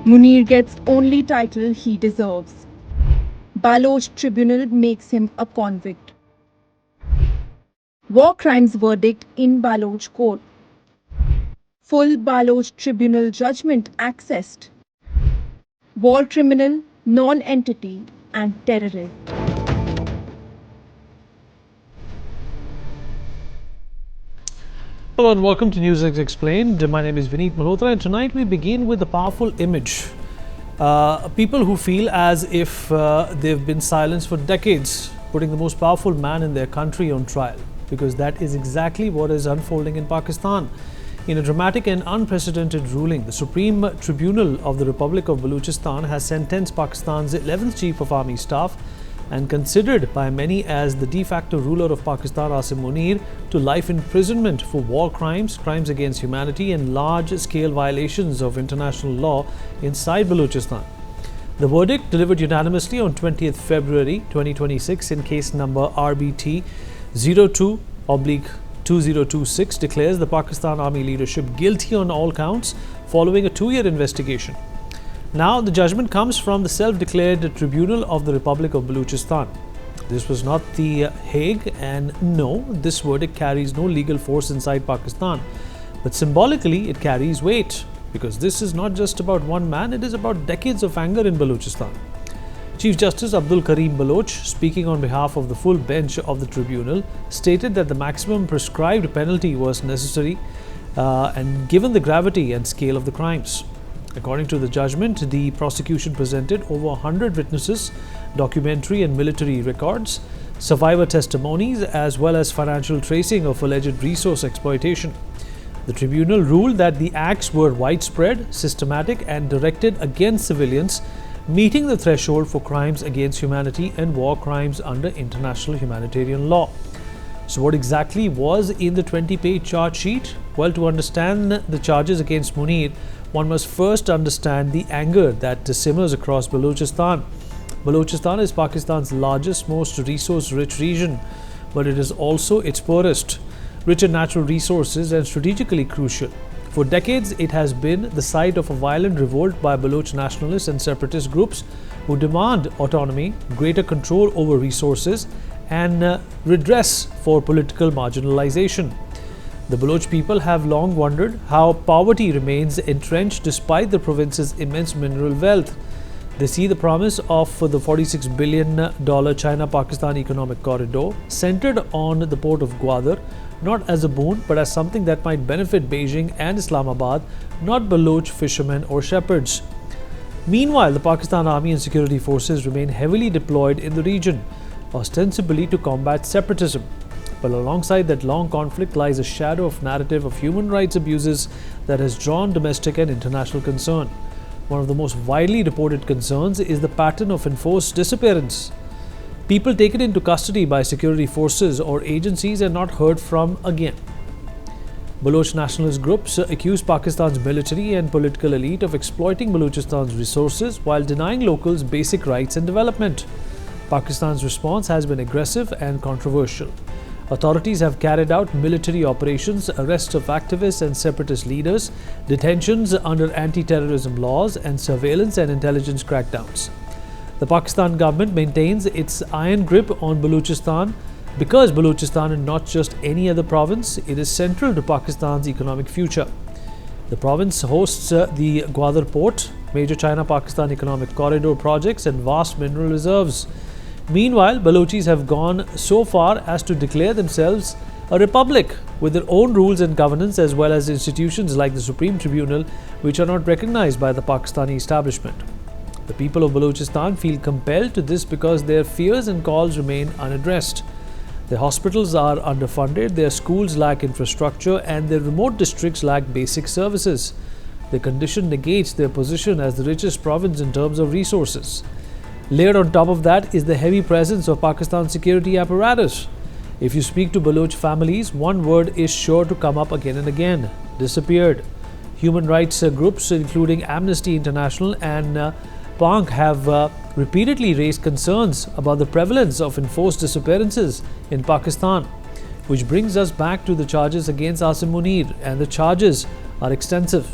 Munir gets only title he deserves. Baloch Tribunal makes him a convict. War crimes verdict in Baloch court. Full Baloch Tribunal judgment accessed. War criminal, non-entity and terrorist. Hello and welcome to NewsX Explained. My name is Vineet Malhotra and tonight we begin with a powerful image. People who feel as if they've been silenced for decades, putting the most powerful man in their country on trial, because that is exactly what is unfolding in Pakistan. In a dramatic and unprecedented ruling, the Supreme Tribunal of the Republic of Balochistan has sentenced Pakistan's 11th Chief of Army Staff and considered by many as the de facto ruler of Pakistan, Asim Munir, to life imprisonment for war crimes, crimes against humanity and large-scale violations of international law inside Balochistan. The verdict, delivered unanimously on 20th February 2026 in case number RBT 02/2026, declares the Pakistan Army leadership guilty on all counts following a 2-year investigation. Now, the judgment comes from the self-declared Tribunal of the Republic of Balochistan. This was not the Hague, and no, this verdict carries no legal force inside Pakistan. But symbolically, it carries weight, because this is not just about one man, it is about decades of anger in Balochistan. Chief Justice Abdul Karim Baloch, speaking on behalf of the full bench of the tribunal, stated that the maximum prescribed penalty was necessary and given the gravity and scale of the crimes. According to the judgment, the prosecution presented over 100 witnesses, documentary and military records, survivor testimonies, as well as financial tracing of alleged resource exploitation. The tribunal ruled that the acts were widespread, systematic, and directed against civilians, meeting the threshold for crimes against humanity and war crimes under international humanitarian law. So what exactly was in the 20-page charge sheet? Well, to understand the charges against Munir, one must first understand the anger that simmers across Balochistan. Balochistan is Pakistan's largest, most resource-rich region, but it is also its poorest, rich in natural resources and strategically crucial. For decades, it has been the site of a violent revolt by Baloch nationalists and separatist groups who demand autonomy, greater control over resources, and redress for political marginalization. The Baloch people have long wondered how poverty remains entrenched despite the province's immense mineral wealth. They see the promise of the $46 billion China-Pakistan economic corridor centered on the port of Gwadar not as a boon but as something that might benefit Beijing and Islamabad, not Baloch fishermen or shepherds. Meanwhile, the Pakistan Army and security forces remain heavily deployed in the region, ostensibly to combat separatism. But alongside that long conflict lies a shadow of narrative of human rights abuses that has drawn domestic and international concern. One of the most widely reported concerns is the pattern of enforced disappearance. People taken into custody by security forces or agencies and not heard from again. Baloch nationalist groups accuse Pakistan's military and political elite of exploiting Balochistan's resources while denying locals basic rights and development. Pakistan's response has been aggressive and controversial. Authorities have carried out military operations, arrests of activists and separatist leaders, detentions under anti-terrorism laws, and surveillance and intelligence crackdowns. The Pakistan government maintains its iron grip on Balochistan because Balochistan is not just any other province, it is central to Pakistan's economic future. The province hosts the Gwadar port, major China-Pakistan economic corridor projects, and vast mineral reserves. Meanwhile, Balochis have gone so far as to declare themselves a republic with their own rules and governance, as well as institutions like the Supreme Tribunal, which are not recognized by the Pakistani establishment. The people of Balochistan feel compelled to this because their fears and calls remain unaddressed. Their hospitals are underfunded, their schools lack infrastructure, and their remote districts lack basic services. Their condition negates their position as the richest province in terms of resources. Layered on top of that is the heavy presence of Pakistan's security apparatus. If you speak to Baloch families, one word is sure to come up again and again: disappeared. Human rights groups including Amnesty International and PANK have repeatedly raised concerns about the prevalence of enforced disappearances in Pakistan, which brings us back to the charges against Asim Munir, and the charges are extensive.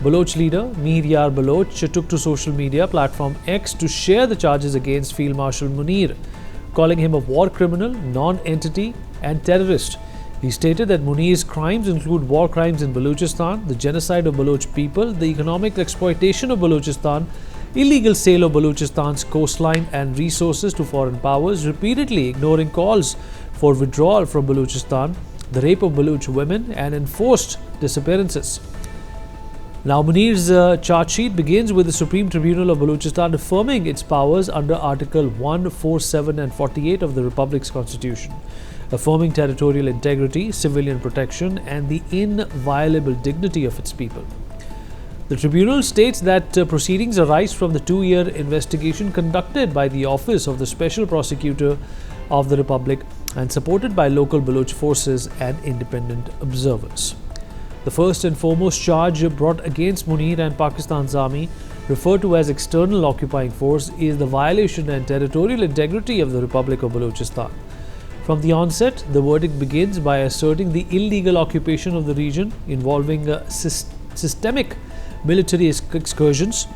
Baloch leader Mir Baloch took to social media platform X to share the charges against Field Marshal Munir, calling him a war criminal, non-entity and terrorist. He stated that Munir's crimes include war crimes in Balochistan, the genocide of Baloch people, the economic exploitation of Balochistan, illegal sale of Balochistan's coastline and resources to foreign powers, repeatedly ignoring calls for withdrawal from Balochistan, the rape of Baloch women and enforced disappearances. Now, Munir's charge sheet begins with the Supreme Tribunal of Balochistan affirming its powers under Article 1, 4, 7 and 48 of the Republic's Constitution, affirming territorial integrity, civilian protection and the inviolable dignity of its people. The tribunal states that proceedings arise from the 2-year investigation conducted by the Office of the Special Prosecutor of the Republic and supported by local Baloch forces and independent observers. The first and foremost charge brought against Munir and Pakistan's army, referred to as external occupying force, is the violation and territorial integrity of the Republic of Balochistan. From the onset, the verdict begins by asserting the illegal occupation of the region involving systemic military excursions,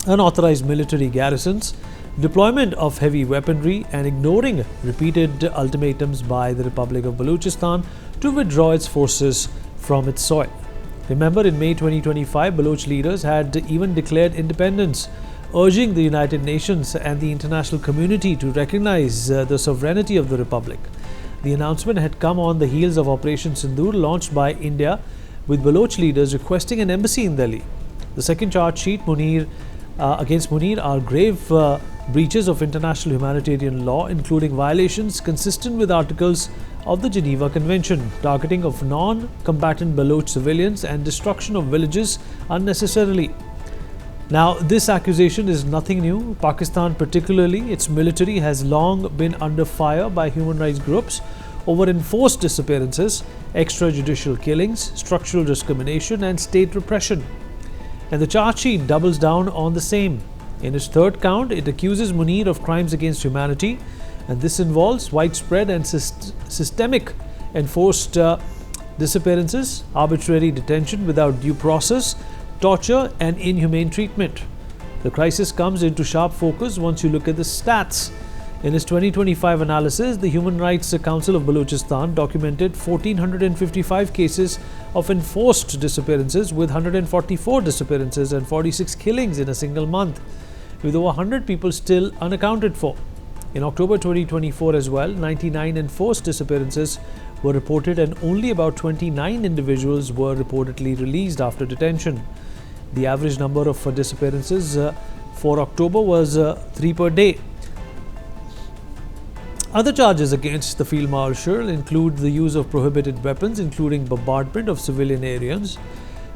unauthorized military garrisons, deployment of heavy weaponry, and ignoring repeated ultimatums by the Republic of Balochistan to withdraw its forces from its soil. Remember, in May 2025, Baloch leaders had even declared independence, urging the United Nations and the international community to recognize the sovereignty of the Republic. The announcement had come on the heels of Operation Sindoor, launched by India, with Baloch leaders requesting an embassy in Delhi. The second charge sheet against Munir are grave breaches of international humanitarian law, including violations consistent with articles of the Geneva Convention, targeting of non-combatant Baloch civilians and destruction of villages unnecessarily. Now, this accusation is nothing new. Pakistan, particularly its military, has long been under fire by human rights groups over enforced disappearances, extrajudicial killings, structural discrimination and state repression. And the charge sheet doubles down on the same. In its third count, it accuses Munir of crimes against humanity, and this involves widespread and systemic enforced disappearances, arbitrary detention without due process, torture and inhumane treatment. The crisis comes into sharp focus once you look at the stats. In its 2025 analysis, the Human Rights Council of Balochistan documented 1,455 cases of enforced disappearances, with 144 disappearances and 46 killings in a single month, with over 100 people still unaccounted for. In October 2024 as well, 99 enforced disappearances were reported and only about 29 individuals were reportedly released after detention. The average number of disappearances for October was 3 per day. Other charges against the Field Marshal include the use of prohibited weapons, including bombardment of civilian areas,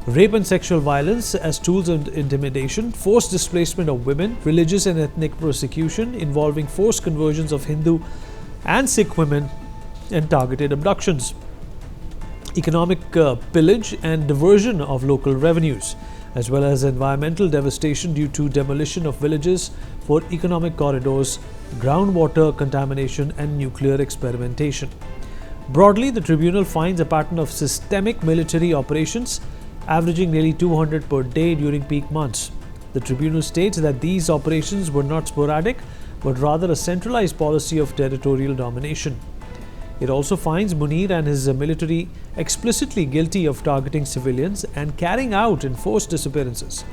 rape and sexual violence as tools of intimidation, forced displacement of women, religious and ethnic persecution involving forced conversions of Hindu and Sikh women, and targeted abductions, economic pillage and diversion of local revenues, as well as environmental devastation due to demolition of villages for economic corridors, groundwater contamination and nuclear experimentation. Broadly, the tribunal finds a pattern of systemic military operations averaging nearly 200 per day during peak months. The tribunal states that these operations were not sporadic, but rather a centralized policy of territorial domination. It also finds Munir and his military explicitly guilty of targeting civilians and carrying out enforced disappearances.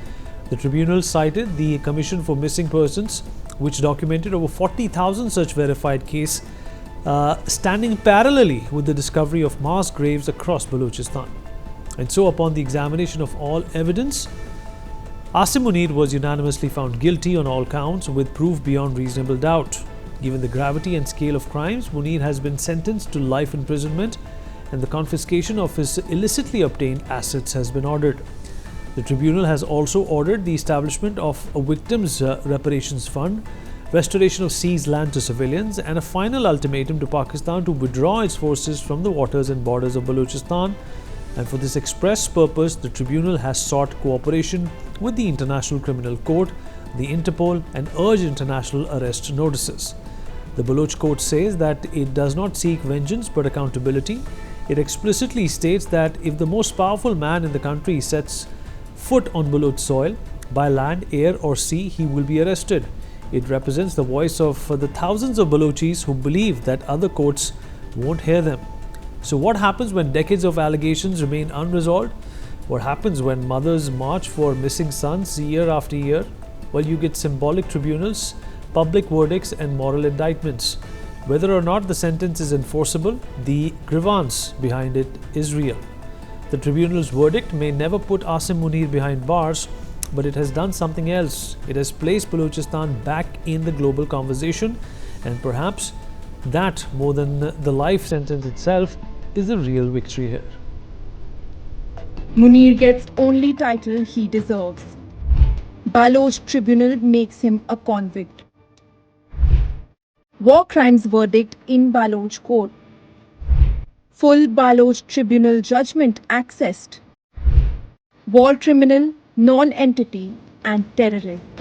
The tribunal cited the Commission for Missing Persons, which documented over 40,000 such verified cases, standing parallelly with the discovery of mass graves across Balochistan. And so, upon the examination of all evidence, Asim Munir was unanimously found guilty on all counts with proof beyond reasonable doubt. Given the gravity and scale of crimes, Munir has been sentenced to life imprisonment, and the confiscation of his illicitly obtained assets has been ordered. The tribunal has also ordered the establishment of a victims' reparations fund, restoration of seized land to civilians, and a final ultimatum to Pakistan to withdraw its forces from the waters and borders of Balochistan. And for this express purpose, the tribunal has sought cooperation with the International Criminal Court, the Interpol, and urged international arrest notices. The Baloch court says that it does not seek vengeance but accountability. It explicitly states that if the most powerful man in the country sets foot on Baloch soil, by land, air, or sea, he will be arrested. It represents the voice of the thousands of Balochis who believe that other courts won't hear them. So, what happens when decades of allegations remain unresolved? What happens when mothers march for missing sons year after year? Well, you get symbolic tribunals, public verdicts, and moral indictments. Whether or not the sentence is enforceable, the grievance behind it is real. The tribunal's verdict may never put Asim Munir behind bars, but it has done something else. It has placed Balochistan back in the global conversation, and perhaps that, more than the life sentence itself, is a real victory here. Munir gets only title he deserves. Baloch Tribunal makes him a convict. War crimes verdict in Baloch court. Full Baloch Tribunal judgment accessed. War criminal, non-entity, and terrorist.